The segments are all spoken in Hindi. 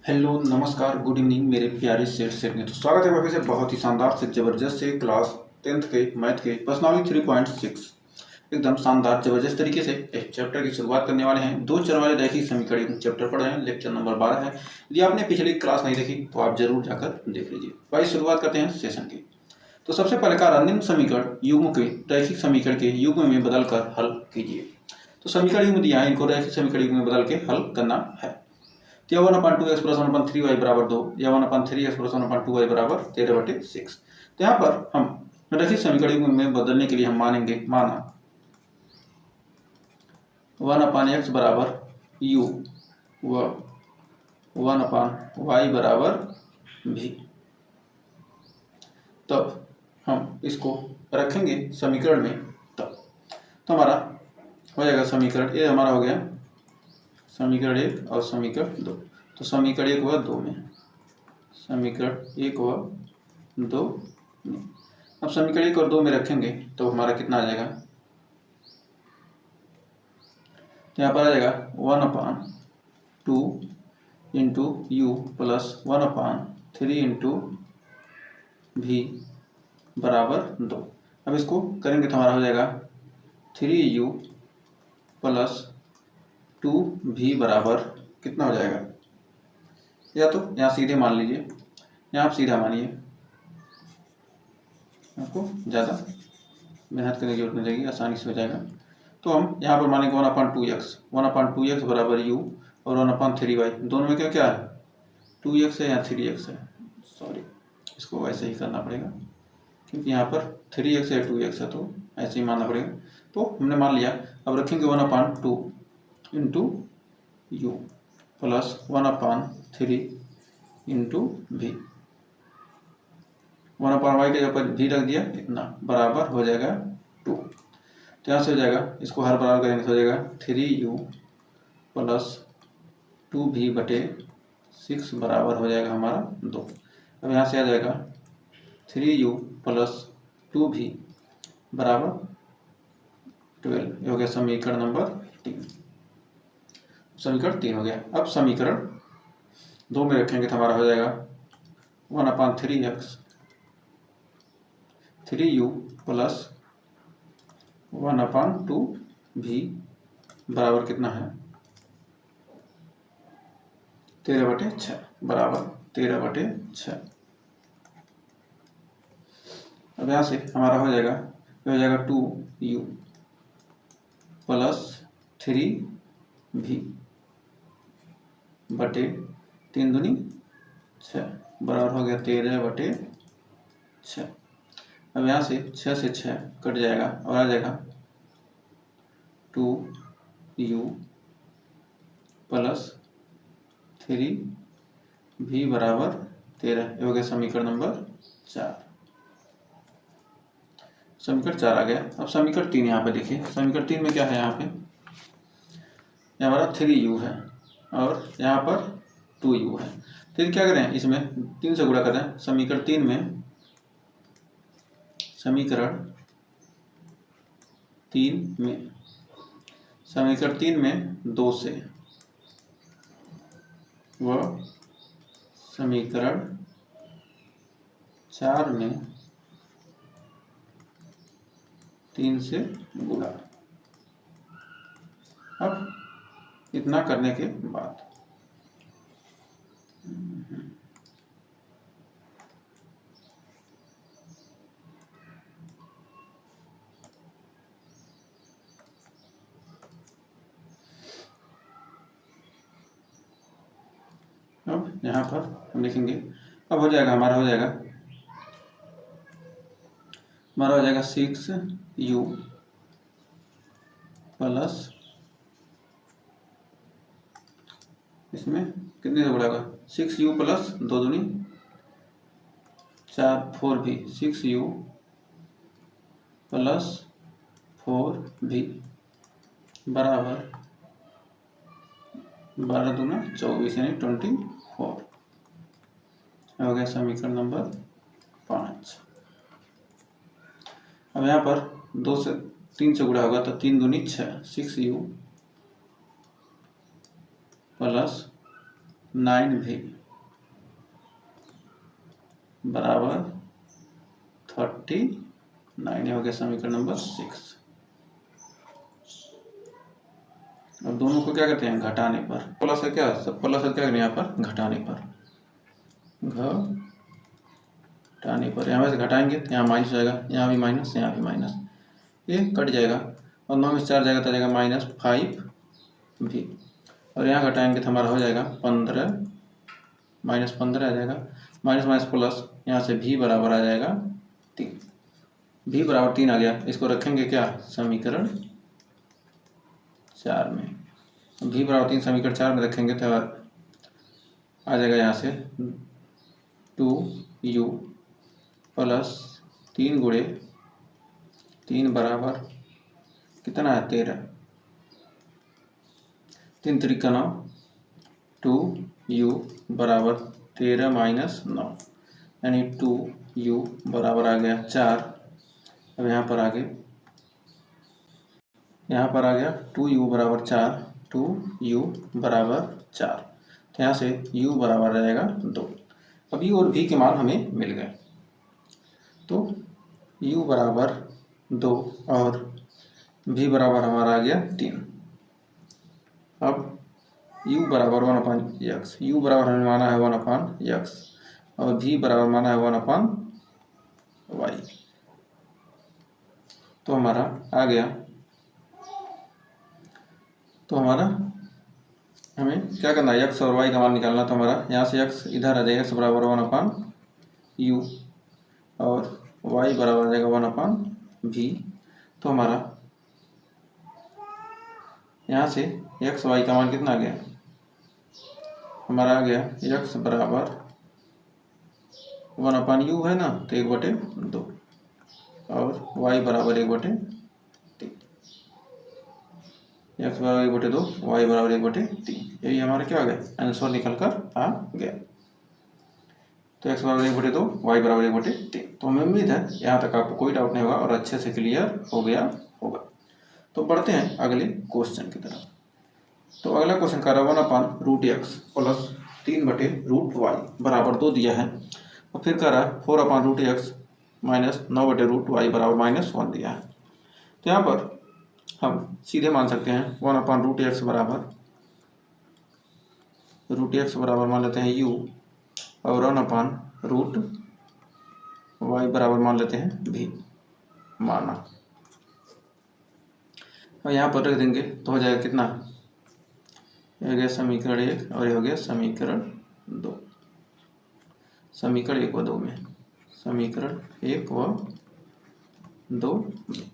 हेलो नमस्कार गुड इवनिंग मेरे प्यारे सेठ में। तो स्वागत है वापस से बहुत ही शानदार से ज़बरदस्त से क्लास 10th के मैथ के प्रश्नावली 3.6 एकदम शानदार ज़बरदस्त तरीके से एक चैप्टर की शुरुआत करने वाले हैं। दो चर वाले रैखिक समीकरण चैप्टर पढ़ रहे हैं, लेक्चर नंबर 12 है। यदि आपने पिछली क्लास नहीं देखी तो आप जरूर जाकर देख लीजिए। भाई शुरुआत करते हैं सेशन की। तो सबसे पहले कार्य निम्न समीकरण युग्म के रैखिक समीकरण के युग्म में बदल कर हल कीजिए। तो समीकरण युग्म दिया है, इनको रैखिक समीकरण युग्म में बदल के हल करना है। तो यह 1/2 प्लस 1/3y बराबर 2 या 1/3x प्लस 1/2y बराबर 13/6। तो यहाँ पर हम रैखिक समीकरण में बदलने के लिए हम माना 1/x बराबर u व 1/y बराबर v। तब हम इसको रखेंगे समीकरण में, तब तो हमारा हो जाएगा समीकरण, ये हमारा हो गया समीकरण 1 और समीकरण 2। तो समीकरण 1 व 2 में, समीकरण 1 व 2 में अब समीकरण 1 और 2 में रखेंगे तो हमारा कितना आ जाएगा। तो यहाँ पर आ जाएगा 1/2 इंटू यू प्लस 1/3 इंटू भी बराबर 2। अब इसको करेंगे तो हमारा हो जाएगा 3u प्लस 2v बराबर कितना हो जाएगा, या तो यहाँ सीधे मान लीजिए, यहाँ आप सीधा मानिए, आपको ज़्यादा मेहनत करने की जरूरत नहीं लगेगी, आसानी से हो जाएगा। तो हम यहाँ पर मानेंगे 1/2x बराबर u और 1/3y, दोनों में क्या क्या है, 2x है या 3x है, सॉरी इसको वैसे ही करना पड़ेगा क्योंकि यहाँ पर 3x है 2x है, तो ऐसे ही मानना पड़ेगा। तो हमने मान लिया। अब रखेंगे 1/2 इंटू यू प्लस 1/3 इंटू भी, 1/y के ऊपर भी रख दिया, इतना बराबर हो जाएगा 2। तो यहाँ से हो जाएगा, इसको हर बराबर करेंगे तो हो जाएगा 3u प्लस 2v/6 बराबर हो जाएगा हमारा 2। अब यहाँ से आ जाएगा 3u प्लस 2v बराबर 12। ये हो गया समीकरण नंबर 3। समीकरण 3 हो गया। अब समीकरण 2 में रखेंगे तो हमारा हो जाएगा 1/3x 3u प्लस 1/2v बराबर कितना है 13/6 बराबर 13/6। अब यहाँ से हमारा हो जाएगा, ये हो जाएगा 2u प्लस 3v बटे 3 दूनी 6 बराबर हो गया 13/6। अब यहाँ से 6 से 6 कट जाएगा और आ जाएगा 2u प्लस 3v बराबर 13। ये हो गया समीकरण नंबर 4। समीकरण 4 आ गया। अब समीकरण 3 यहाँ पे देखिए, समीकरण 3 में क्या है, यहाँ पे हमारा 3u है और यहाँ पर 2u है। फिर क्या करें, इसमें 3 से गुणा करें। समीकरण 3 में, समीकरण 3 में 2 से व समीकरण 4 में 3 से गुणा। अब इतना करने के बाद अब यहाँ पर हम लिखेंगे, अब हो जाएगा हमारा, हो जाएगा 6u प्लस, इसमें कितने से गुणा होगा, 6u प्लस 2 दूनी 4 4v 6u प्लस 4v बराबर 12 दूना 24 यानी 24। हो गया समीकरण नंबर 5। अब यहाँ पर 2 से 3 से गुणा होगा तो 3 दूनी 6, 6u प्लस 9v बराबर 39। ये हो गया समीकरण नंबर 6। अब दोनों को क्या करते हैं, घटाने पर। प्लस है क्या, सब प्लस है क्या यहाँ पर, घटाने पर, घटाने पर। यहाँ से घटाएंगे तो यहाँ माइनस जाएगा, यहाँ भी माइनस, यहाँ भी माइनस, ये कट जाएगा और 9 में 4 जाएगा तो जाएगा -5v। और यहाँ घटाएंगे तो हमारा हो जाएगा 15, -15 आ जाएगा, माइनस माइनस प्लस, यहाँ से v बराबर आ जाएगा 3। v बराबर 3 आ गया। इसको रखेंगे क्या, समीकरण 4 में। v बराबर 3 समीकरण 4 में रखेंगे तो आ जाएगा यहाँ से 2u प्लस 3 गुणे 3 बराबर कितना है, 13, 3 त्रिका 9, 2u बराबर 13 माइनस 9, यानी 2u बराबर आ गया 4। अब यहाँ पर आ गया 2u बराबर 4, 2u बराबर 4, तो यहाँ से u बराबर आ जाएगा 2। अब u और v के मान हमें मिल गए, तो u बराबर 2 और v बराबर हमारा आ गया 3। अब u बराबर 1/x, u बराबर हमें माना है 1/x और v बराबर माना है 1/y। तो हमारा आ गया, तो हमारा हमें क्या करना है, x और y का मान निकालना। तो हमारा यहाँ से x इधर आ जाएगा, x बराबर 1/u और y बराबर आ जाएगा 1/v। तो हमारा यहाँ से x y का मान कितना आ गया, हमारा आ गया x बराबर 1/u है ना, तो 1/2 और y बराबर 1/3। x बराबर 1/2, y बराबर 1/3। यही हमारा क्या आ गया, आंसर निकल कर आ गया। तो x बराबर 1/2, y बराबर 1/3। तो हमें उम्मीद है यहाँ तक आपको कोई डाउट नहीं होगा और अच्छे से क्लियर हो गया होगा। तो बढ़ते हैं अगले क्वेश्चन की तरफ। तो अगला क्वेश्चन कर रहा है 1/√x प्लस 3/√y बराबर 2 दिया है, और फिर कह रहा है 4/√x माइनस 9/√y बराबर -1 दिया है। तो यहाँ पर हम सीधे मान सकते हैं 1/√x बराबर √x बराबर मान लेते हैं u और 1/√y बराबर मान लेते हैं v माना। और यहाँ पर रख देंगे तो हो जाएगा कितना, ये हो गया समीकरण 1 और ये हो गया समीकरण 2। समीकरण 1 व 2 में, समीकरण 1 व 2 में।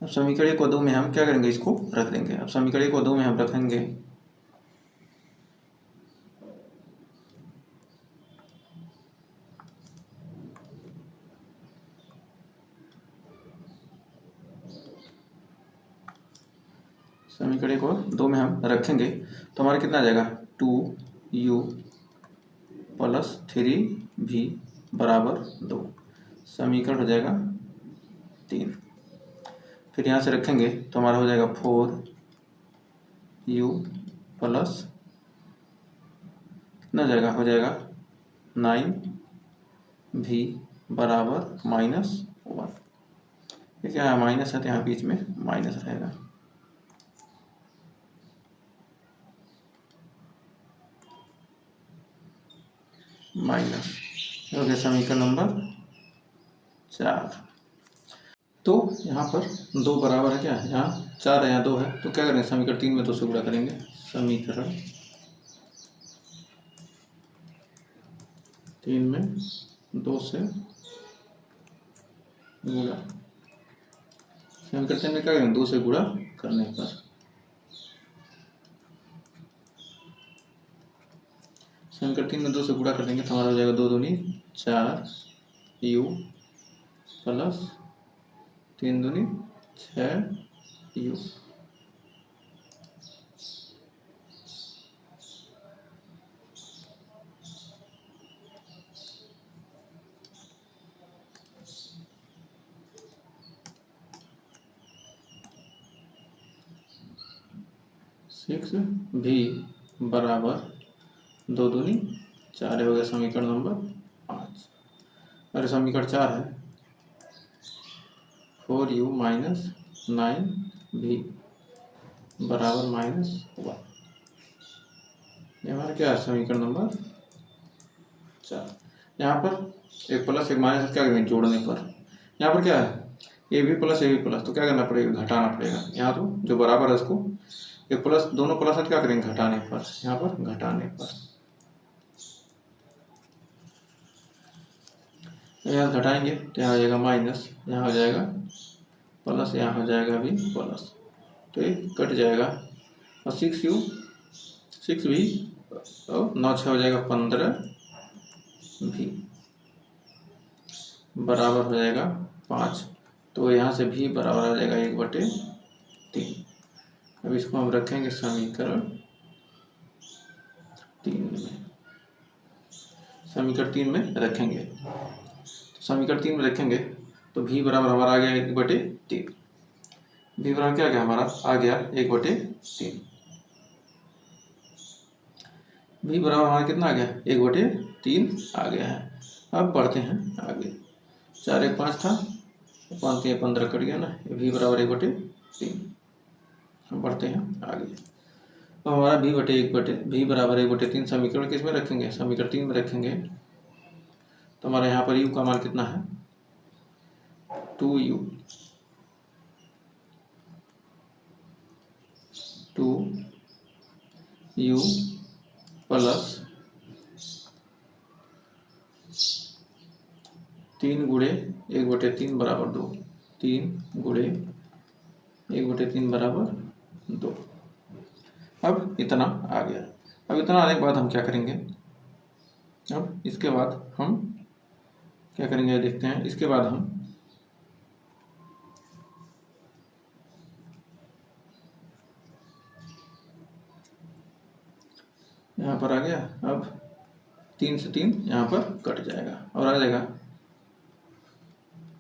अब समीकरण 1 व 2 में हम क्या करेंगे, इसको रख देंगे। अब समीकरण 1 व 2 में हम रखेंगे समीकरण 1 व 2 में हम रखेंगे तो हमारा कितना आ जाएगा, 2u प्लस 3v बराबर 2। समीकरण हो जाएगा 3। फिर यहाँ से रखेंगे तो हमारा हो जाएगा 4u प्लस कितना जाएगा, हो जाएगा 9v बराबर -1। ये क्या है, माइनस है तो यहाँ बीच में माइनस रहेगा। माइनस हो गया समीकरण नंबर 4। तो यहाँ पर 2 बराबर है क्या, यहाँ 4 है, यहाँ 2 है, तो क्या करेंगे, समीकरण 3 में 2 से गुणा करेंगे। समीकरण 3 में 2 से गुणा, समीकरण 3 में क्या करेंगे, 2 से गुणा करने पर समीकरण 3 में 2 से गुणा कर देंगे तो हमारा हो जाएगा 2 दूनी 4u प्लस 3 दूनी 6u। सिक्स भी बराबर 2 दूनी 4 हो गया समीकरण नंबर 5। और समीकरण 4 है 4u माइनस 9v बराबर -1। ये हमारा क्या है समीकरण नंबर 4। यहाँ पर एक प्लस एक माइनस क्या करेंगे जोड़ने पर, यहाँ पर क्या है ए भी प्लस तो क्या करना पड़ेगा घटाना पड़ेगा। यहाँ तो जो बराबर है उसको एक प्लस दोनों प्लस है क्या करेंगे घटाने पर, यहाँ पर घटाने पर यहाँ घटाएंगे तो यहाँ हो जाएगा माइनस, यहाँ हो जाएगा प्लस, यहाँ हो जाएगा भी प्लस, तो ये कट जाएगा और 6u 6 भी और 9 6 हो जाएगा 15 भी बराबर हो जाएगा 5। तो यहाँ से भी बराबर आ जाएगा 1/3। अब इसको हम रखेंगे समीकरण 3 में, समीकरण 3 में रखेंगे। तो समीकरण 3 में रखेंगे तो भी बराबर हमारा आ गया 1/3। भी बराबर क्या गया हमारा आ गया 1/3। भी बराबर हमारा कितना आ गया 1/3 आ गया है। अब बढ़ते हैं आगे, 4 1 5 था, 5 3 15 कट गया ना, भी बराबर 1/3। हम बढ़ते हैं आगे। तो हमारा भी बराबर 1/3 समीकरण किस में रखेंगे समीकरण 3 में रखेंगे। तो हमारे यहाँ पर u का मान कितना है 2u प्लस 3 गुणे 1/3 बराबर 2, 3 गुणे 1/3 बराबर 2। अब इतना आ गया। अब इतना आने के बाद हम क्या करेंगे, अब इसके बाद हम क्या करेंगे देखते हैं। इसके बाद हम यहाँ पर आ गया, अब 3 से 3 यहाँ पर कट जाएगा और आ जाएगा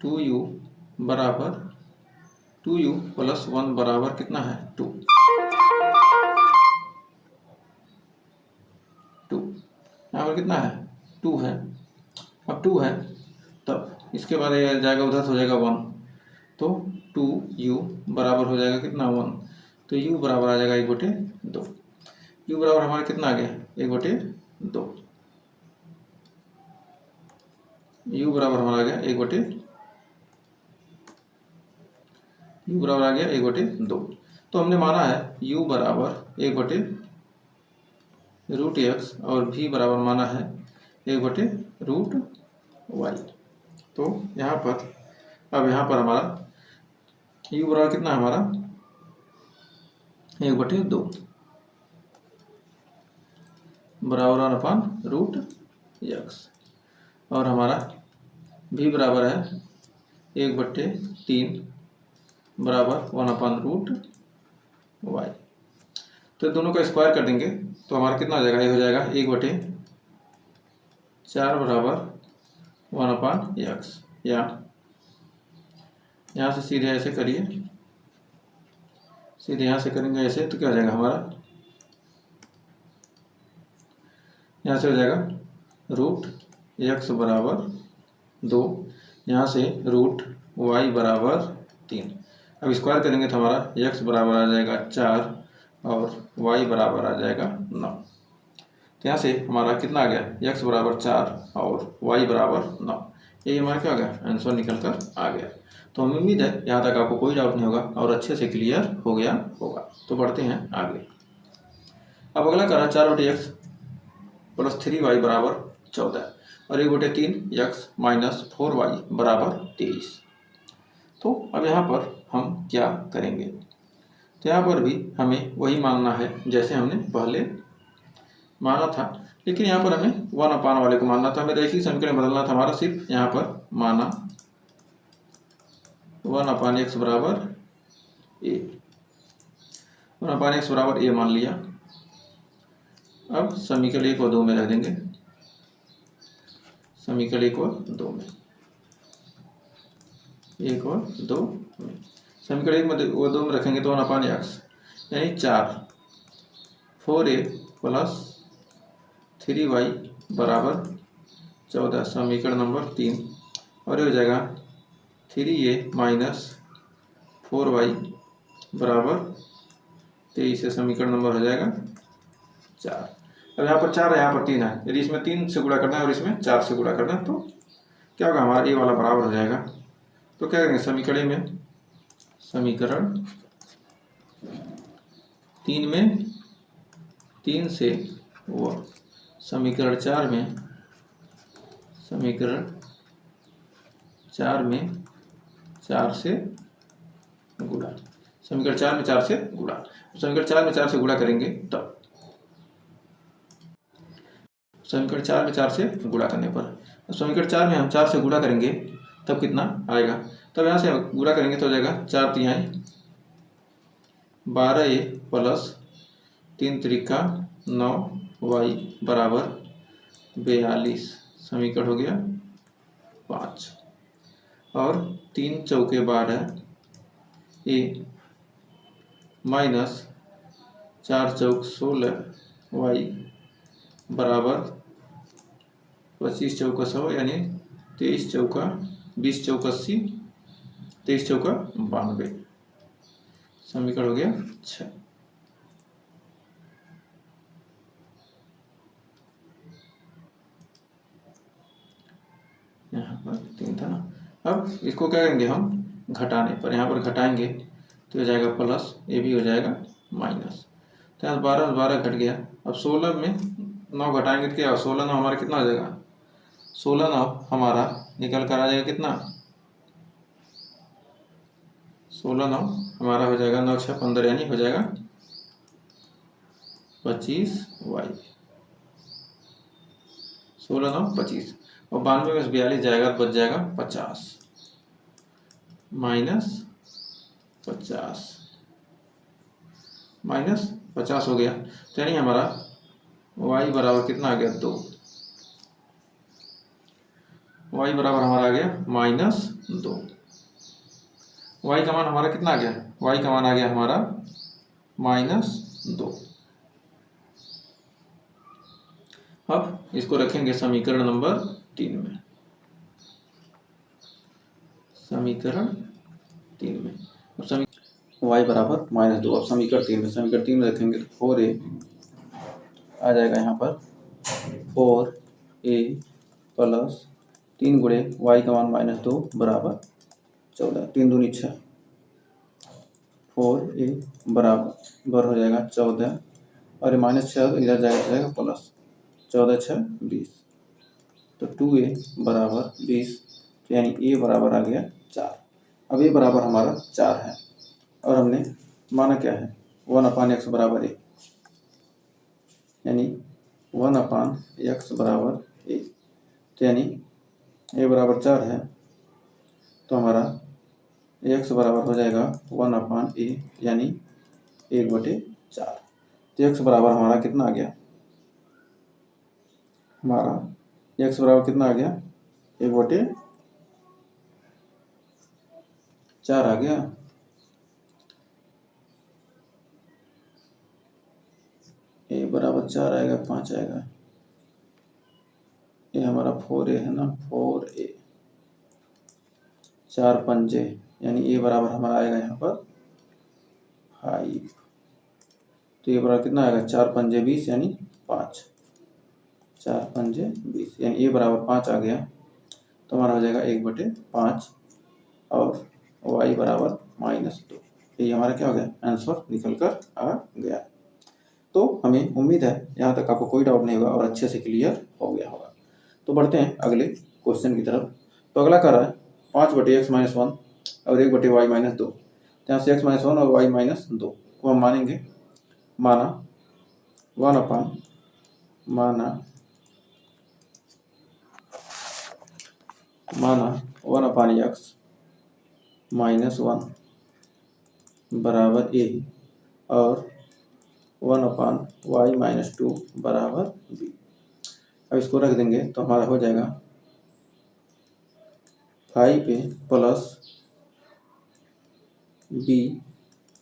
2u बराबर 2u प्लस 1 बराबर कितना है 2। यहाँ पर कितना है 2 है। अब 2 है तब इसके बाद ये जाएगा उधर से हो जाएगा 1, तो 2u बराबर हो जाएगा कितना 1। तो u बराबर आ जाएगा 1/2। u बराबर हमारा कितना आ गया 1/2। u बराबर हमारा आ गया 1/2। तो हमने माना है u बराबर 1/√x और v बराबर माना है 1/√y। तो यहाँ पर अब यहाँ पर हमारा u बराबर कितना है हमारा 1/2 बराबर 1/√x और हमारा v बराबर है 1/3 बराबर 1/√y। तो दोनों का स्क्वायर कर देंगे तो हमारा कितना हो जाएगा, ये हो जाएगा 1/4 बराबर 1/x। या यहाँ से सीधे ऐसे करिए, सीधे यहाँ से करेंगे ऐसे तो क्या हो जाएगा हमारा, यहाँ से हो जाएगा √x बराबर 2, यहाँ से √y बराबर 3। अब स्क्वायर करेंगे तो हमारा x बराबर आ जाएगा 4 और y बराबर आ जाएगा 9। तो यहाँ से हमारा कितना आ गया x बराबर 4 और y बराबर 9। ये हमारा क्या आ गया आंसर निकल कर आ गया। तो हमें उम्मीद है यहाँ तक आपको कोई डाउट नहीं होगा और अच्छे से क्लियर हो गया होगा। तो बढ़ते हैं आगे। अब अगला करा 4/x प्लस 3y बराबर 14 और 1/3x माइनस 4y बराबर 23। तो अब यहाँ पर हम क्या करेंगे, तो यहाँ पर भी हमें वही मानना है जैसे हमने पहले माना था, लेकिन यहाँ पर हमें 1/, वाले को मानना था। हमें एक ही समीकरण बदलना था हमारा, सिर्फ यहाँ पर माना 1/x बराबर a, 1/x बराबर a मान लिया। अब समीकरण 1 और 2 में रख देंगे, समीकरण 1 और 2 में, 1 और 2 में समीकरण 1 में वो 2 में रखेंगे तो 1/x यानी 4 4a प्लस 3y बराबर 14, समीकरण नंबर 3। और ये हो जाएगा 3a माइनस 4y बराबर 23 है, समीकरण नंबर हो जाएगा 4। अब यहाँ पर 4 है, यहाँ पर 3 है, यदि इसमें 3 से गुणा करना है और इसमें 4 से गुणा करना है तो क्या होगा, हमारा ए वाला बराबर हो जाएगा। तो क्या करेंगे, समीकरण 3 में 3 से वो समीकरण 4 में 4 से गुणा, समीकरण 4 में 4 से गुणा, समीकरण 4 में 4 से गुणा करेंगे तब समीकरण 4 में 4 से गुणा करने पर, समीकरण 4 में हम 4 से गुणा करेंगे तब कितना आएगा, तब यहाँ से गुणा करेंगे तो हो जाएगा 4 तिहाई 12a प्लस 3 त्रिका 9y बराबर 42, समीकरण हो गया 5। और 3 चौके 12a माइनस 4 चौक 16y बराबर 25 चौका 100 यानी 23 चौका 20 चौका 80, 23 चौका 92, समीकरण हो गया 6। यहाँ पर 3 था ना, अब इसको क्या करेंगे हम घटाने पर, यहाँ पर घटाएंगे तो हो जाएगा प्लस, ये भी हो जाएगा माइनस, तो यहाँ 12 12 घट गया। अब 16 में 9 घटाएंगे तो क्या, 16 9 हमारा कितना आ जाएगा, 16 9 हमारा निकल कर आ जाएगा कितना, 16 9 हमारा हो जाएगा 9 6 15 यानी हो जाएगा 25y, 16 9 25, और 92 में 42 जाएगा तो बच जाएगा 50 माइनस 50 हो गया, तो यानी हमारा y बराबर कितना आ गया 2, y बराबर हमारा आ गया -2, y का मान हमारा कितना आ गया, y का मान आ गया हमारा -2। अब इसको रखेंगे समीकरण नंबर 3 में, समीकरण 3 में अब y बराबर -2, अब समीकरण 3 में रखेंगे तो 4a आ जाएगा, यहाँ पर 4a प्लस 3 गुणे y का मान -2 बराबर 14, 3 दूनी 6, 4a बराबर हो जाएगा 14, और -6 इधर जाएगा प्लस, 14 6 20, तो 2a बराबर 20, यानी a बराबर आ गया 4। अब a बराबर हमारा 4 है और हमने माना क्या है 1/x बराबर a, यानी 1/x बराबर a, तो यानी a बराबर 4 है तो हमारा x बराबर हो जाएगा 1/a यानी 1/4, तो x बराबर हमारा कितना आ गया, हमारा x बराबर कितना आ गया 1/4 आ गया। a बराबर 4 आएगा, 5 आएगा, ये हमारा 4a है ना, 4a 4 पंजे यानी a बराबर हमारा आएगा यहाँ पर 5, तो ये बराबर कितना आएगा 4 पंजे 20 यानी 5, 4 पंजे 20 यानी a बराबर 5 आ गया, तो हमारा हो जाएगा 1/5 और y बराबर -2, ये हमारा क्या हो गया, आंसर निकल कर आ गया। तो हमें उम्मीद है यहाँ तक आपको कोई डाउट नहीं होगा और अच्छे से क्लियर हो गया होगा। तो बढ़ते हैं अगले क्वेश्चन की तरफ। तो अगला कह रहा है 5/x - 1 और 1/y - 2, यहाँ से x - 1 और y - 2 को हम मानेंगे, माना 1/x - 1 बराबर a और 1/y - 2 बराबर b। अब इसको रख देंगे तो हमारा हो जाएगा 5a प्लस b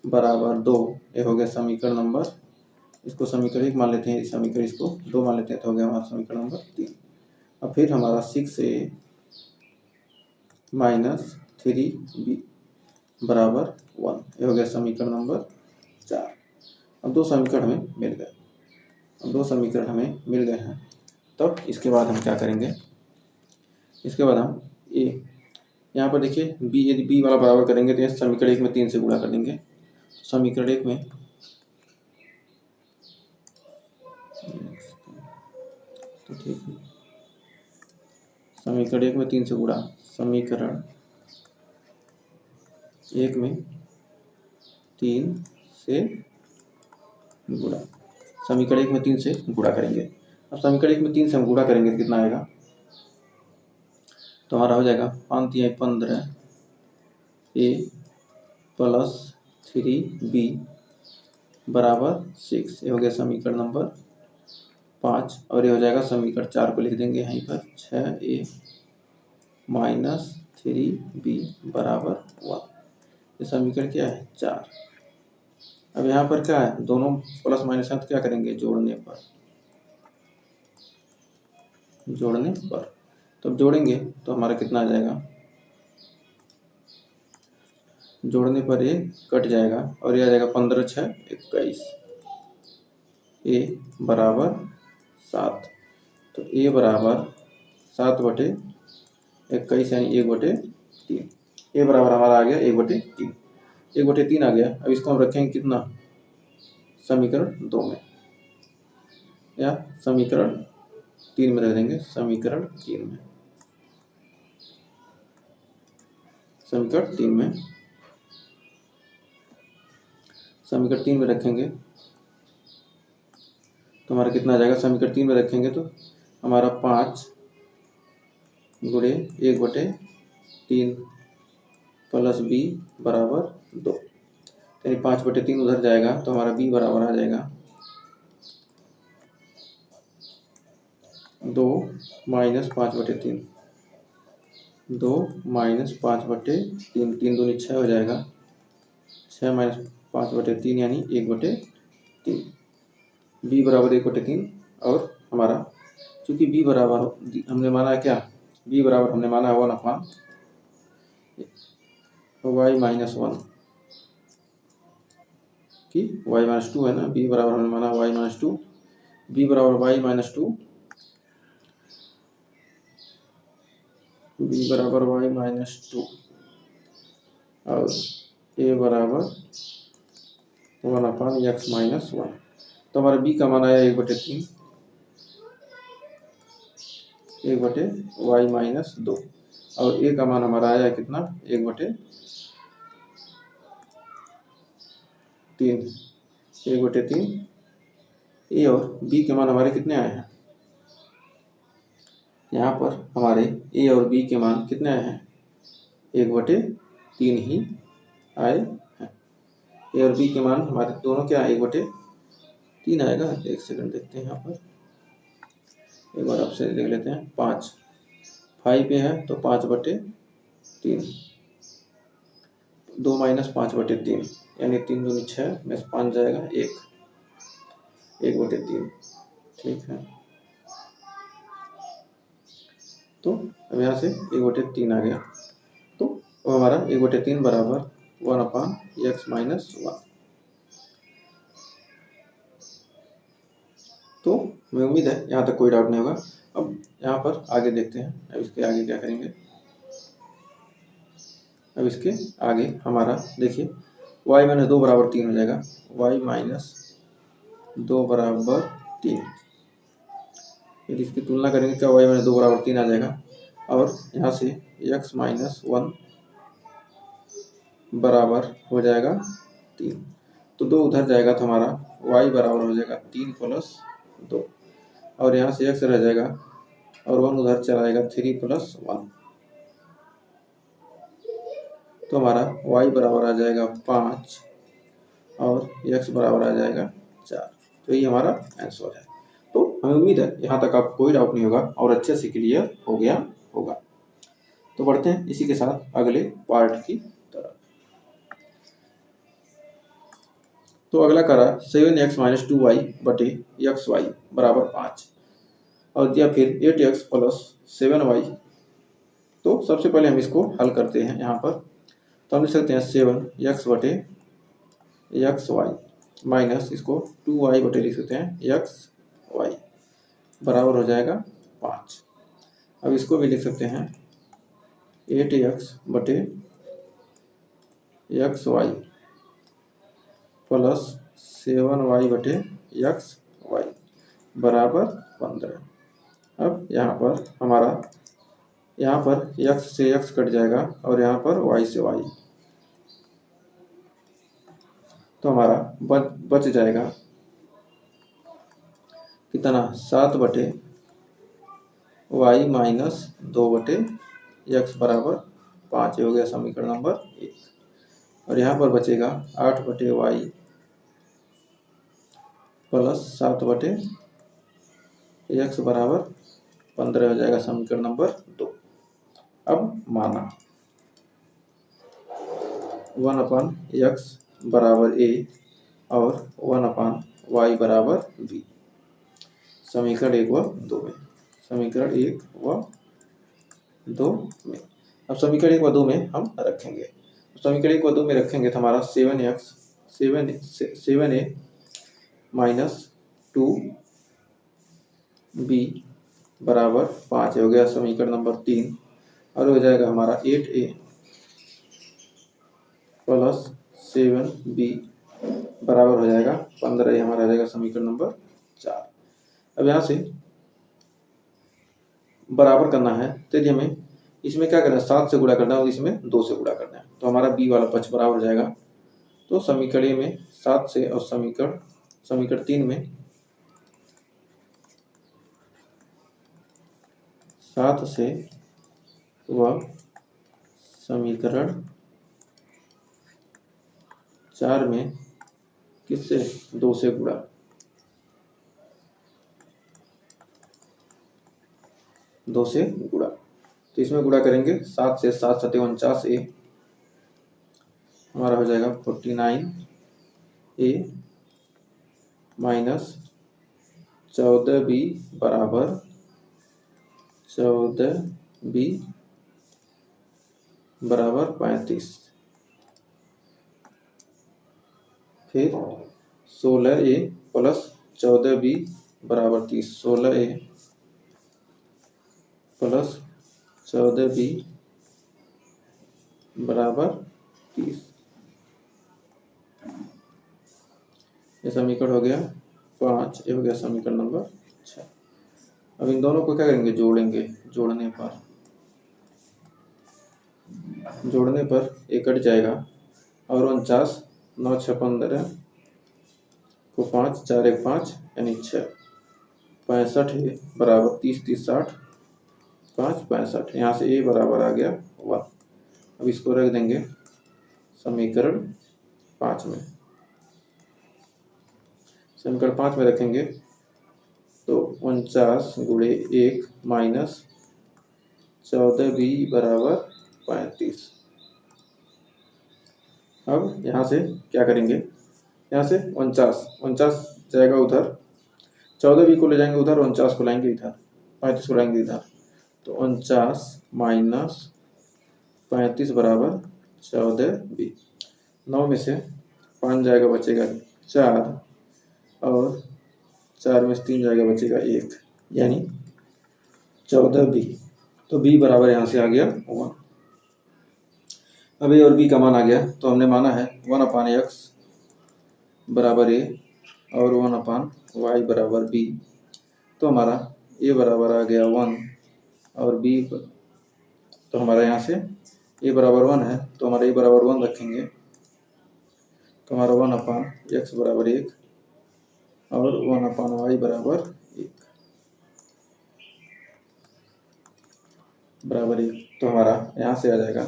बराबर 2, ये हो गया समीकरण नंबर इसको समीकरण 1 मान लेते हैं, इस समीकरण इसको 2 मान लेते हैं, तो हो गया हमारा समीकरण नंबर 3। अब फिर हमारा 6a माइनस 3b बराबर 1, ये हो गया समीकरण नंबर 4। अब 2 समीकरण हमें मिल गए, हैं। तो इसके बाद हम क्या करेंगे, इसके बाद हम ए, यहाँ पर देखिए बी, यदि बी वाला बराबर करेंगे तो समीकरण 1 में 3 से गुणा कर देंगे। समीकरण 1 में तो ठीक है, समीकरण 1 में 3 से गुणा, समीकरण 1 में 3 से गुणा, समीकरण 1 में 3 से गुणा करेंगे। अब समीकरण 1 में 3 से हम गुणा करेंगे तो कितना आएगा, तो हमारा हो जाएगा 5 या 15 ए प्लस 3b बराबर 6, ये हो गया समीकरण नंबर 5। और ये हो जाएगा समीकरण 4 को लिख देंगे यहीं पर, 6a माइनस 3b बराबर 1, ये समीकरण क्या है 4। अब यहाँ पर क्या है, दोनों प्लस माइनस है तो क्या करेंगे, जोड़ने पर, तो अब जोड़ेंगे तो हमारा कितना आ जाएगा, जोड़ने पर ये कट जाएगा और ये आ जाएगा 15 6 21, ए बराबर 7, तो ए बराबर 7/21 यानी 1/3, ए बराबर हमारा आ गया 1/3, 1/3 आ गया। अब इसको हम रखेंगे कितना, समीकरण 2 में या समीकरण 3 में रख देंगे, समीकरण 3 में, समीकरण 3 में रखेंगे तो हमारा कितना आ जाएगा, समीकरण 3 में रखेंगे तो हमारा 5 गुणे 1/3 प्लस b बराबर 2, यानी 5/3 उधर जाएगा तो हमारा b बराबर आ जाएगा 2 माइनस 5/3, 2 माइनस 5/3, 3 दूनी 6 हो जाएगा, 6 माइनस 5/3 यानी 1/3, b बराबर 1/3। और हमारा चूंकि b बराबर हमने माना क्या, b बराबर हमने माना 1/y -1 कि y-2 है ना, b बराबर हमने माना y-2, b बराबर y-2, b बराबर y-2 और a बराबर 1/x-1, तो हमारा b का मान आया 1/3, 1/y-2 और a का मान हमारा आया कितना, 1/3, 1/3। ए और बी के मान हमारे कितने आए हैं, यहाँ पर हमारे ए और बी के मान कितने आए हैं, 1/3 ही आए हैं। ए और बी के मान हमारे दोनों क्या, 1/3 आएगा। एक सेकंड देखते हैं, यहाँ पर एक बार आपसे देख लेते हैं, 5 पे है तो 5/3, 2 माइनस 5/3 यानी 3 दूनी 6 में से 5 जाएगा 1/3, ठीक है। तो अब यहाँ से 1/3 आ गया, तो अब हमारा 1/3 बराबर 1/x-1। तो हमें उम्मीद है यहाँ तक कोई डाउट नहीं होगा। अब यहाँ पर आगे देखते हैं, अब इसके आगे क्या करेंगे। अब इसके आगे हमारा देखिए y-2 बराबर 3 हो जाएगा, y-2 बराबर 3, यदि इसकी तुलना करेंगे क्या y-2 बराबर 3 आ जाएगा। और यहाँ से x-1 बराबर हो जाएगा 3, तो 2 उधर जाएगा तो हमारा y बराबर हो जाएगा 3 + 2 और यहाँ से x रह जाएगा और 1 उधर चला जाएगा 3 + 1, तो हमारा y बराबर आ जाएगा 5 और x बराबर आ जाएगा 4, तो ये हमारा आंसर है। तो हमें उम्मीद है यहाँ तक आपको कोई डाउट नहीं होगा और अच्छे से क्लियर हो गया होगा। तो बढ़ते हैं इसी के साथ अगले पार्ट की तरफ। तो अगला करा 7x माइनस 2y बटे एक्स वाई बराबर 5 और दिया फिर 8x प्लस 7y। तो सबसे पहले हम इसको हल करते हैं यहाँ पर। तो हम लिख सकते हैं 7x बटे एक्स वाई माइनस इसको 2y बटे लिख सकते हैं एक्स वाई बराबर हो जाएगा 5। अब इसको भी लिख सकते हैं 8x बटे एक्स वाई प्लस 7y बटे एक्स वाई बराबर 15। अब यहाँ पर हमारा x से x कट जाएगा और यहाँ पर y से y, तो हमारा बच जाएगा कितना 7 बटे y माइनस 2 बटे एक्स बराबर 5 हो गया समीकरण नंबर 1। और यहाँ पर बचेगा 8 बटे y प्लस 7 बटे एक्स बराबर 15 हो जाएगा समीकरण नंबर 2। अब माना 1/x बराबर a और 1/y बराबर b समीकरण 1 व 2 में। समीकरण 1 व 2 में अब समीकरण 1 व 2 में हम रखेंगे। समीकरण 1 व 2 में रखेंगे तो हमारा 7a माइनस 2b बराबर 5 हो गया समीकरण नंबर 3। और हो जाएगा हमारा 8a प्लस 7b बराबर हो जाएगा 15। हमारा आ जाएगा समीकरण नंबर 4। अब यहाँ से बराबर करना है तो यदि हमें इसमें क्या करना है 7 से गुणा करना है और इसमें 2 से गुणा करना है तो हमारा b वाला पक्ष बराबर हो जाएगा। तो समीकरण में 7 से और समीकरण 3 में 7 से व समीकरण 4 में किससे 2 से गुणा। तो इसमें गुणा करेंगे 7 से 7 7 49 a हमारा हो जाएगा 49a माइनस 14b बराबर 14b बराबर 35। फिर 16a प्लस 14b बराबर 30। 16a प्लस 14b बराबर 30। ये समीकरण हो गया 5। ये हो गया समीकरण नंबर 6। अब इन दोनों को क्या करेंगे जोड़ेंगे। जोड़ने पर ये कट जाएगा और 49 9 6 15 को 5 4 1 5 यानी 6 65 बराबर 30 30 60 5 65। यहाँ से a बराबर आ गया 1। अब इसको रख देंगे समीकरण 5 में। समीकरण 5 में रखेंगे तो 49 गुणे 1 माइनस 14b बराबर 35। अब यहाँ से क्या करेंगे, यहाँ से 49 जाएगा उधर, 14b को ले जाएंगे उधर, 49 को लाएंगे इधर, 35 को लाएंगे इधर। तो 49 माइनस 35 बराबर 14b। 9 में से 5 जाएगा बचेगा 4 और 4 में से 3 जाएगा बचेगा 1 यानी 14b। तो b बराबर यहाँ से आ गया 1। अब a और b का मान आ गया तो हमने माना है 1/x बराबर a और 1/y बराबर b। तो हमारा a बराबर आ गया 1 और b तो हमारा यहाँ से a बराबर 1 है तो हमारा a बराबर 1 रखेंगे तो हमारा 1/x बराबर 1 और 1/y बराबर 1 तो हमारा यहाँ से आ जाएगा,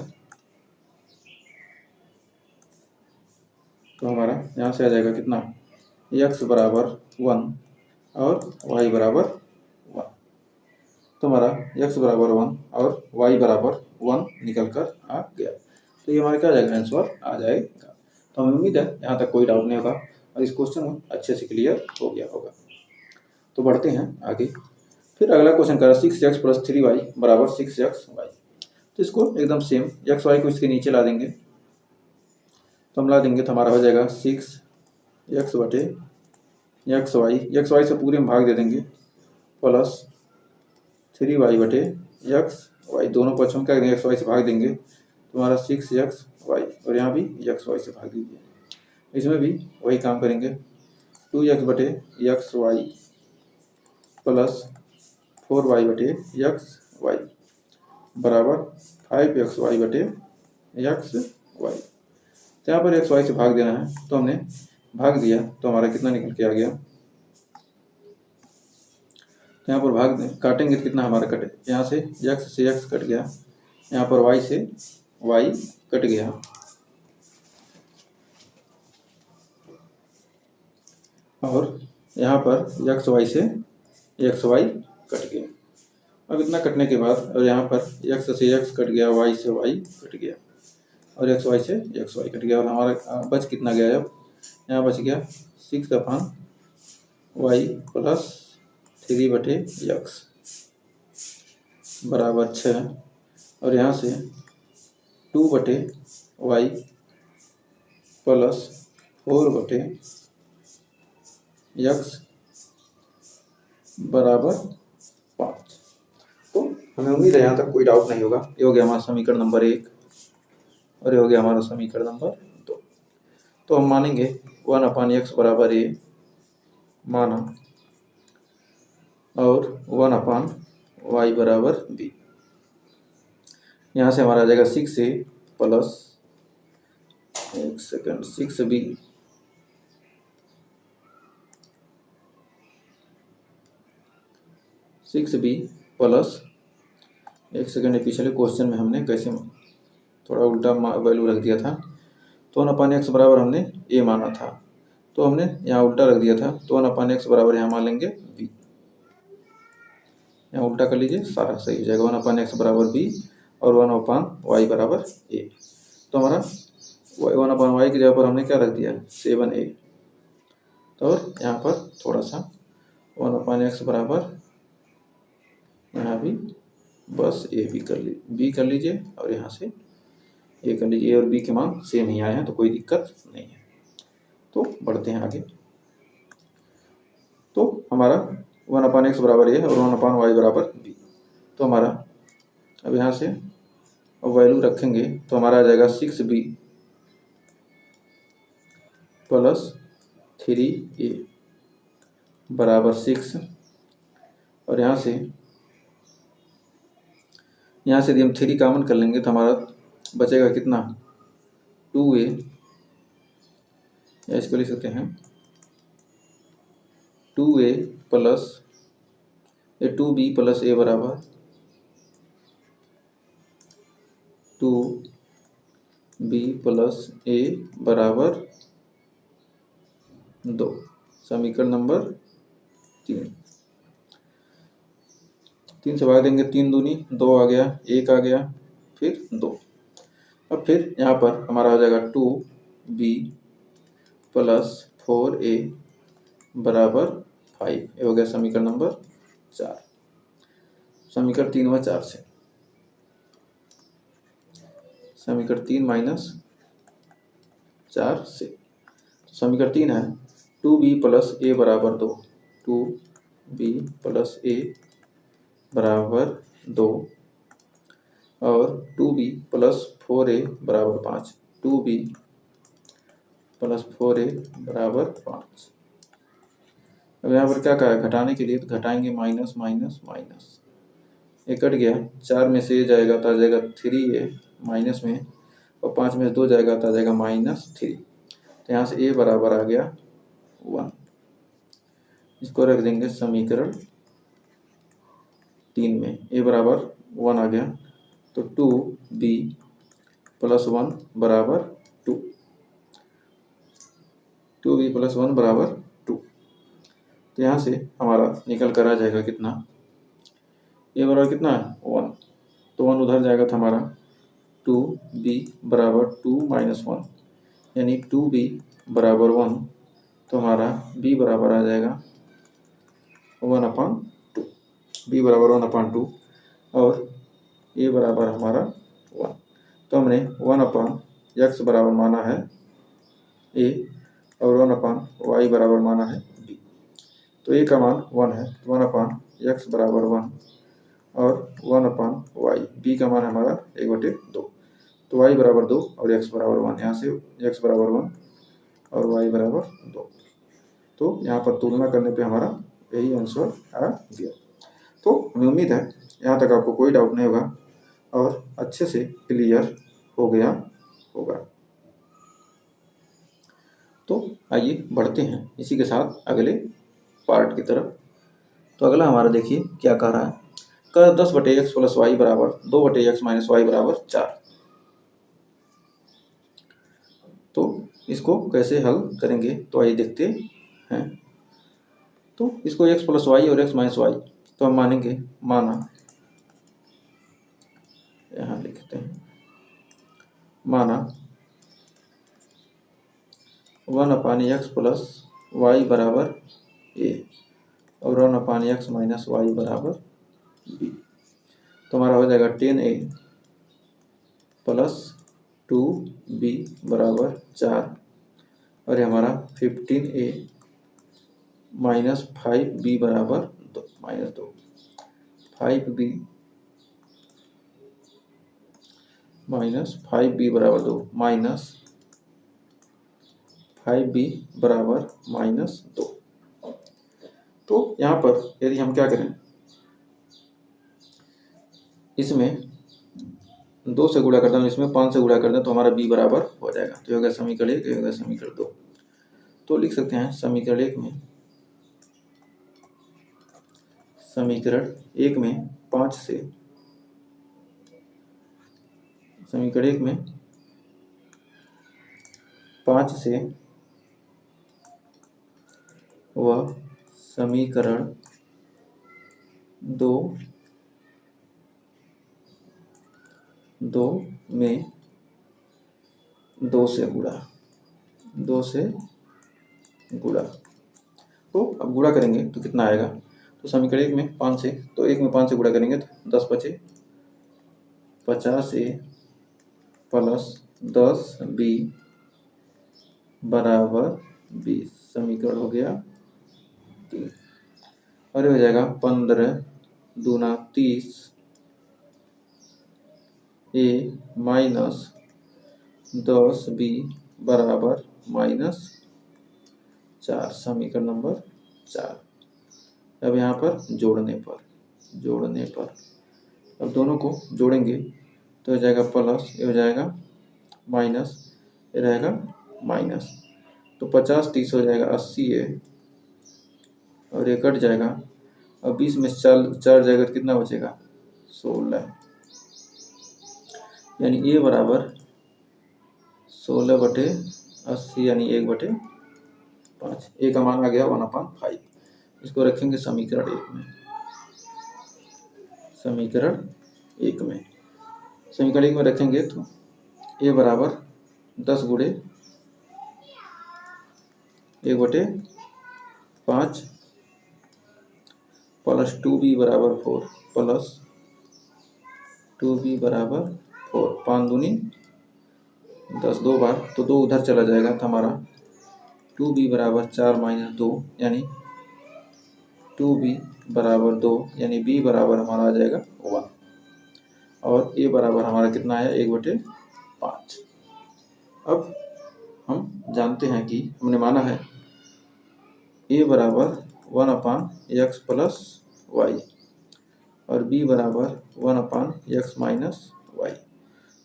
तो हमारा यहाँ से आ जाएगा कितना, x बराबर 1 और y बराबर 1। तो हमारा x बराबर 1 और y बराबर 1 निकल कर आ गया। तो ये हमारा क्या आ जाएगा, आंसर आ जाएगा। तो हमें उम्मीद है यहाँ तक कोई डाउट नहीं होगा। और इस क्वेश्चन में अच्छे से क्लियर हो गया होगा। तो बढ़ते हैं आगे। फिर अगला क्वेश्चन करा 6x + 3y = 6xy। तो इसको एकदम सेम एक्स वाई को इसके नीचे ला देंगे, तो हम ला देंगे तो हमारा हो जाएगा 6x बटे एक्स वाई से पूरे में भाग दे देंगे प्लस 3y बटे एक्स वाई, दोनों पक्षों में क्या करेंगे एक्स वाई से भाग देंगे, तो हमारा 6xy और यहाँ भी एक्स वाई से भाग दीजिए। इसमें भी वही काम करेंगे 2x बटे एक्स वाई प्लस 4y बटे एक्स वाई बराबर 5xy बटे एक्स वाई। तो यहाँ पर एक्स वाई से भाग देना है, तो हमने भाग दिया तो हमारा कितना निकल के आ गया। तो यहाँ पर भाग काटेंगे तो कितना हमारा कटे, यहाँ से x कट गया, यहाँ पर y से y कट गया, और यहाँ पर एक्स वाई से एक्स वाई कट गया। अब इतना कटने के बाद और यहाँ पर x से x कट गया, y से y कट गया, और एक्स वाई से एक्स वाई कट गया, और हमारा बच कितना गया। अब यहाँ बच गया 6/y प्लस 3 बटे एक्स बराबर 6, और यहाँ से 2 बटे y प्लस 4 बटे एक्स बराबर 5। तो हमें उम्मीद है यहाँ तक कोई डाउट नहीं होगा। ये हो गया हमारा समीकरण नंबर 1 और ये हो गया हमारा समीकरण नंबर 2। तो हम मानेंगे 1/x बराबर a माना, और 1/y बराबर b। यहाँ से हमारा आ जाएगा 6a प्लस 6b प्लस पिछले क्वेश्चन में हमने कैसे थोड़ा उल्टा वैल्यू रख दिया था। तो 1/x बराबर हमने a माना था, तो हमने यहाँ उल्टा रख दिया था, तो 1/x बराबर यहाँ मान लेंगे b। यहाँ उल्टा कर लीजिए, सारा सही हो जाएगा। 1/x बराबर b और 1/y बराबर a। तो हमारा 1/y की जगह पर हमने क्या रख दिया 7a, तो यहाँ पर थोड़ा सा 1/x बराबर यहाँ भी बस a b कर लीजिए, और यहाँ से a कर लीजिए। a और b के मान सेम ही आए हैं, तो कोई दिक्कत नहीं है। तो बढ़ते हैं आगे। तो हमारा 1/x बराबर a और 1/y बराबर b। तो हमारा अब यहाँ से वैल्यू रखेंगे तो हमारा आ जाएगा 6b प्लस 3a बराबर 6, और यहाँ से यदि हम 3 कॉमन कर लेंगे तो हमारा बचेगा कितना 2a, या इसको लिख सकते हैं 2a plus 2b plus a बराबर 2b प्लस a बराबर 2। समीकरण नंबर 3 से भाग देंगे, 3 दूनी 2 आ गया, 1 आ गया, फिर 2। अब फिर यहाँ पर हमारा हो जाएगा 2b प्लस 4a बराबर 5। ये हो गया समीकरण नंबर 4। समीकरण 3 व 4 से समीकरण 3 माइनस 4 से समीकरण 3 है 2b प्लस a बराबर 2, 2b प्लस a बराबर 2, और 2b प्लस 4a बराबर 5, 2b प्लस 4a बराबर 5। अब यहाँ पर क्या कहा है घटाने के लिए, तो घटाएंगे माइनस माइनस माइनस, ये कट गया, 4 में से a जाएगा तो आ जाएगा 3a माइनस में, और 5 में से 2 जाएगा तो आ जाएगा -3। तो यहाँ से a बराबर आ गया 1। इसको रख देंगे समीकरण 3 में, a बराबर 1 आ गया, तो 2b प्लस 1 बराबर 2, 2b प्लस 1 बराबर 2। तो यहाँ से हमारा निकल कर आ जाएगा कितना, a बराबर कितना है 1, तो 1 उधर जाएगा तो हमारा 2b बराबर 2 - 1, यानी 2b बराबर 1। तो हमारा b बराबर आ जाएगा 1/2, b बराबर 1/2 और a बराबर हमारा 1। तो हमने 1/x बराबर माना है a और 1/y बराबर माना है b। तो a का मान 1 है, तो 1/x बराबर 1 और 1/y, b का मान हमारा 1/2। तो y बराबर 2 और x बराबर 1, यहाँ से x बराबर 1 और y बराबर 2। तो यहाँ पर तुलना करने पे हमारा यही आंसर आ गया। तो हमें उम्मीद है यहाँ तक आपको कोई डाउट नहीं होगा और अच्छे से क्लियर हो गया होगा। तो आइए बढ़ते हैं इसी के साथ अगले पार्ट की तरफ। तो अगला हमारा देखिए क्या कह रहा है, कह 10/x प्लस वाई बराबर 2/x माइनस वाई बराबर 4। तो इसको कैसे हल करेंगे तो आइए देखते हैं। तो इसको x प्लस वाई और x माइनस वाई तो हम मानेंगे, माना यहाँ लिखते हैं, माना 1/x प्लस वाई बराबर a और 1/x माइनस वाई बराबर b। तो हमारा हो जाएगा 10a प्लस 2b बराबर 4 और ये हमारा 15a माइनस 5b बराबर 2 5b माइनस 5b बराबर 2 माइनस 5b बराबर -2। तो यहाँ पर यदि हम क्या करें, इसमें 2 से गुणा कर दें, इसमें 5 से गुणा कर दें तो हमारा b बराबर हो जाएगा। तो ये होगा समीकरण 1, ये होगा समीकरण 2। तो लिख सकते हैं समीकरण 1 में 5 से, समीकरण 1 में 5 से वह समीकरण 2 में 2 से गुणा। तो अब गुणा करेंगे तो कितना आएगा, तो समीकरण 1 में 5 से, तो 1 में 5 से गुणा करेंगे तो 10 बचे 50a प्लस 10b बराबर 20। समीकरण हो गया 3 और ये हो जाएगा 15 दूना 30 a माइनस 10b बराबर -4। समीकरण नंबर 4। अब यहाँ पर जोड़ने पर अब दोनों को जोड़ेंगे तो हो जाएगा प्लस, ये हो जाएगा माइनस, ये रहेगा माइनस। तो 50 30 हो जाएगा 80a और ये कट जाएगा। अब 20 में 4 जाएगा तो कितना बचेगा 16, यानी a बराबर 16/80 यानी 1/5। a का मान आ गया 1/5। इसको रखेंगे समीकरण 1 में। समीकरण 1 में रखेंगे तो a बराबर 10 गुणे 1/5 प्लस 2b बराबर 4 प्लस 2b बराबर 4। 5 दूनी 10, 2 बार तो 2 उधर चला जाएगा तो हमारा 2b बराबर 4 माइनस 2 यानी 2b बराबर 2 यानी b बराबर हमारा आ जाएगा 1 और a बराबर हमारा कितना है 1/5। अब हम जानते हैं कि हमने माना है a बराबर 1/x प्लस वाई और b बराबर 1/x माइनस वाई।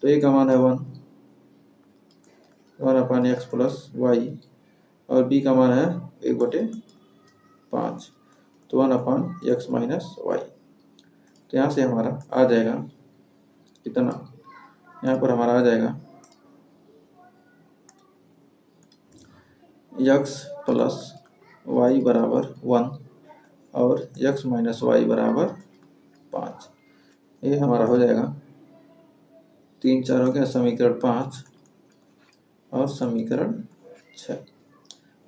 तो a का मान है 1/x प्लस वाई और b का मान है 1/5, तो 1/x माइनस वाई। तो यहाँ से हमारा आ जाएगा कितना, यहाँ पर हमारा आ जाएगा x प्लस वाई बराबर 1 और x माइनस वाई बराबर 5। ये हमारा हो जाएगा 3 4 हो गया, समीकरण 5 और समीकरण 6।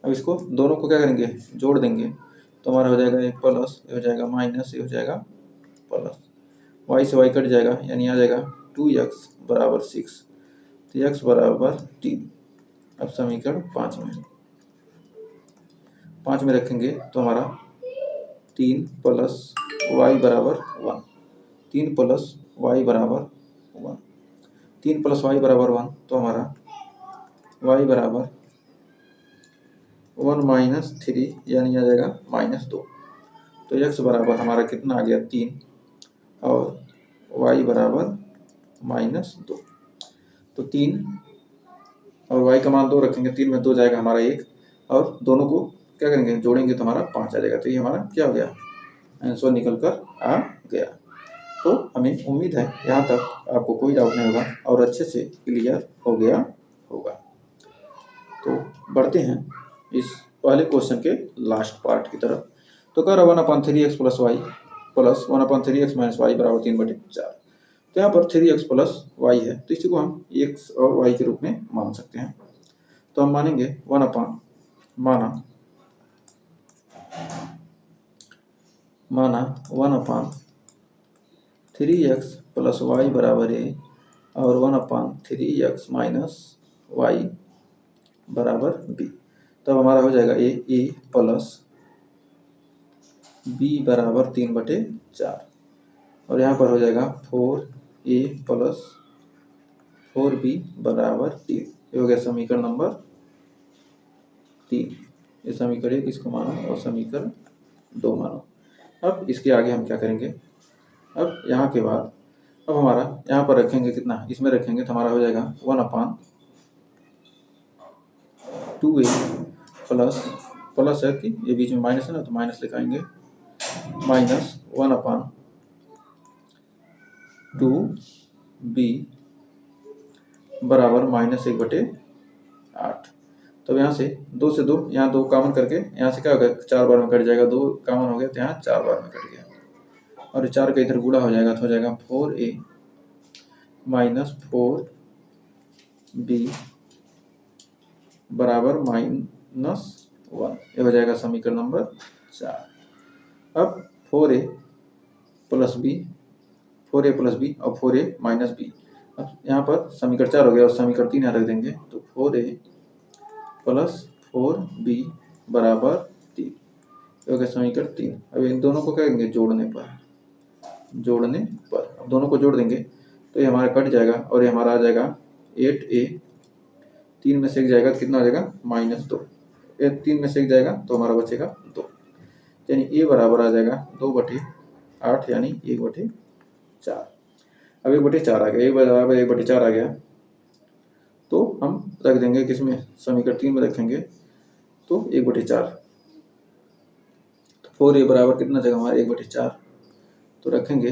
अब इसको दोनों को क्या करेंगे, जोड़ देंगे, तो हमारा हो जाएगा ये प्लस, ये हो जाएगा माइनस, ये हो जाएगा प्लस, वाई से वाई कट जाएगा, यानी आ जाएगा 2x बराबर 6, तो x बराबर 3। अब समीकरण 5 में रखेंगे तो हमारा 3 प्लस वाई बराबर 1, 3 प्लस वाई बराबर 1, 3 प्लस वाई बराबर 1, तो हमारा y बराबर 1 माइनस 3, यानी आ जाएगा -2। तो x बराबर हमारा कितना आ गया 3 और y बराबर -2। तो 3 और y का मान 2 रखेंगे, 3 में 2 जाएगा हमारा 1, और दोनों को क्या करेंगे, जोड़ेंगे तो हमारा 5 आ जाएगा। तो ये हमारा क्या हो गया, आंसर निकल कर आ गया। तो हमें उम्मीद है यहाँ तक आपको कोई डाउट नहीं होगा और अच्छे से क्लियर हो गया होगा। तो बढ़ते हैं इस पहले क्वेश्चन के लास्ट पार्ट की तरफ। तो कह रहा 1/3x plus y plus 1/3x minus y बराबर 3/4। तो यहाँ पर 3x प्लस वाई है, तो इसी को हम x और y के रूप में मान सकते हैं। तो हम मानेंगे 1/3x प्लस वाई बराबर a और 1/3x माइनस वाई बराबर b। तब हमारा हो जाएगा a प्लस b बराबर 3/4, और यहाँ पर हो जाएगा 4a प्लस 4b बराबर 3। ये हो गया समीकरण नंबर 3। ये समीकरण 1 इसको मानो और समीकरण 2 मानो। अब इसके आगे हम क्या करेंगे, अब यहाँ के बाद अब हमारा यहाँ पर रखेंगे कितना, इसमें रखेंगे तो हमारा हो जाएगा 1/2a प्लस है कि ये बीच में माइनस है ना, तो माइनस लिखाएंगे, माइनस 1/2b बराबर -1/8। तो यहाँ से 2 से 2, यहाँ 2 कॉमन करके यहाँ से क्या होगा, 4 बार में कट जाएगा, 2 कॉमन हो गया तो यहाँ 4 बार में कट गया, और 4 का इधर गुणा हो जाएगा तो हो जाएगा 4a माइनस 4b बराबर -1। ये हो जाएगा समीकरण नंबर 4। अब 4a प्लस b और 4a माइनस b। अब यहाँ पर समीकरण 4 हो गया और समीकरण 3 यहाँ रख देंगे, तो 4a प्लस 4b बराबर 3। ये हो गया समीकरण 3। अब इन दोनों को क्या करेंगे, जोड़ने पर अब दोनों को जोड़ देंगे तो ये हमारा कट जाएगा और ये हमारा आ जाएगा 8a, 3 में से 1 जाएगा तो कितना हो जाएगा -2, 3 में से 1 जाएगा तो हमारा बचेगा 2, यानी a बराबर आ जाएगा 2/8, यानी 1/4। अब 1/4 आ गया, a बराबर 1/4 आ गया, तो हम रख देंगे किसमें, समीकरण 3 में रखेंगे, तो 1/4। तो 4a बराबर कितना जगह हमारा 1/4, तो रखेंगे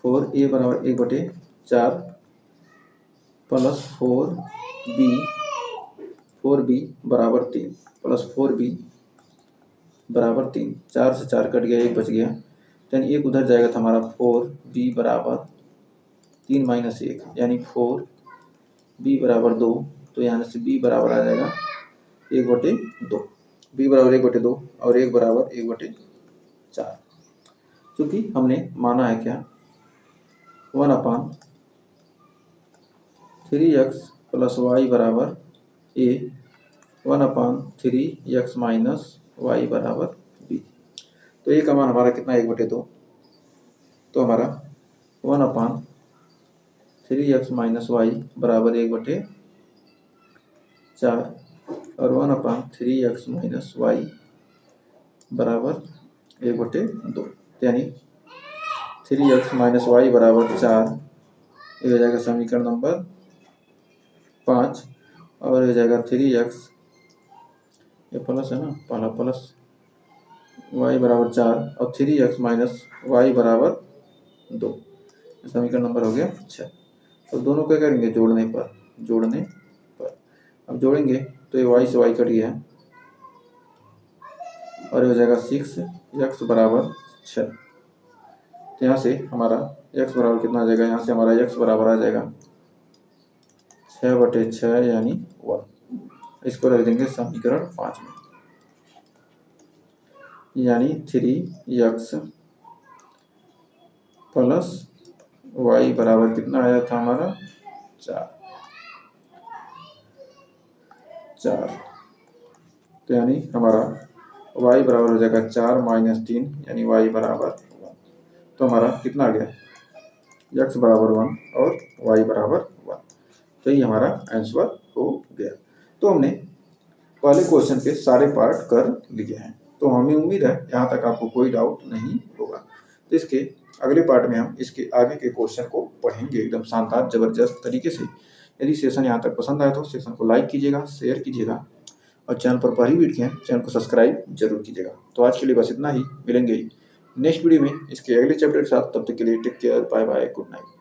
4a बराबर 1/4 प्लस 4b बराबर 3 प्लस 4b बराबर 3। 4 से 4 कट गया, 1 बच गया, यानी 1 उधर जाएगा तो हमारा 4b बराबर 3 माइनस 1, यानी 4b बराबर 2। तो यहाँ से b बराबर आ जाएगा 1/2, b बराबर 1/2 और 1 बराबर 1/4। क्योंक꯫ हमने माना है क्या, 1/3x प्लस वाई बराबर a, 1/3x माइनस वाई बराबर b। तो a का मान हमारा कितना 1/2, तो हमारा 1/3x माइनस वाई बराबर 1/4 और 1/3x माइनस वाई बराबर 1/2, यानी 3x माइनस वाई बराबर 4। ये हो जाएगा समीकरण नंबर 5, और हो जाएगा 3x, ये प्लस है ना, पहला प्लस, y बराबर 4 और 3x माइनस वाई बराबर 2। समीकरण नंबर हो गया 6। तो दोनों क्या करेंगे, जोड़ने पर। अब जोड़ेंगे तो ये y से y कट गया और ये हो जाएगा 6x बराबर 6। तो यहाँ से हमारा x बराबर कितना आ जाएगा, यहाँ से हमारा x बराबर आ जाएगा 6/6, यानी 1। इसको रख देंगे समीकरण 5 में, यानी 3x प्लस y बराबर कितना आया था हमारा 4। तो यानी हमारा y बराबर हो जाएगा 4 माइनस 3, यानी y बराबर 1। तो हमारा कितना आ गया, x बराबर 1 और y बराबर 1। तो ये हमारा आंसर हो गया। तो हमने पहले क्वेश्चन के सारे पार्ट कर लिए हैं, तो हमें उम्मीद है यहाँ तक आपको कोई डाउट नहीं होगा। तो इसके अगले पार्ट में हम इसके आगे के क्वेश्चन को पढ़ेंगे एकदम शानदार जबरदस्त तरीके से। यदि सेशन यहाँ तक पसंद आया तो सेशन को लाइक कीजिएगा, शेयर कीजिएगा और चैनल पर पहली वीडियो हैं चैनल को सब्सक्राइब जरूर कीजिएगा। तो आज के लिए बस इतना ही, मिलेंगे नेक्स्ट वीडियो में इसके अगले चैप्टर के साथ। तब तक के लिए take care, bye bye, good night.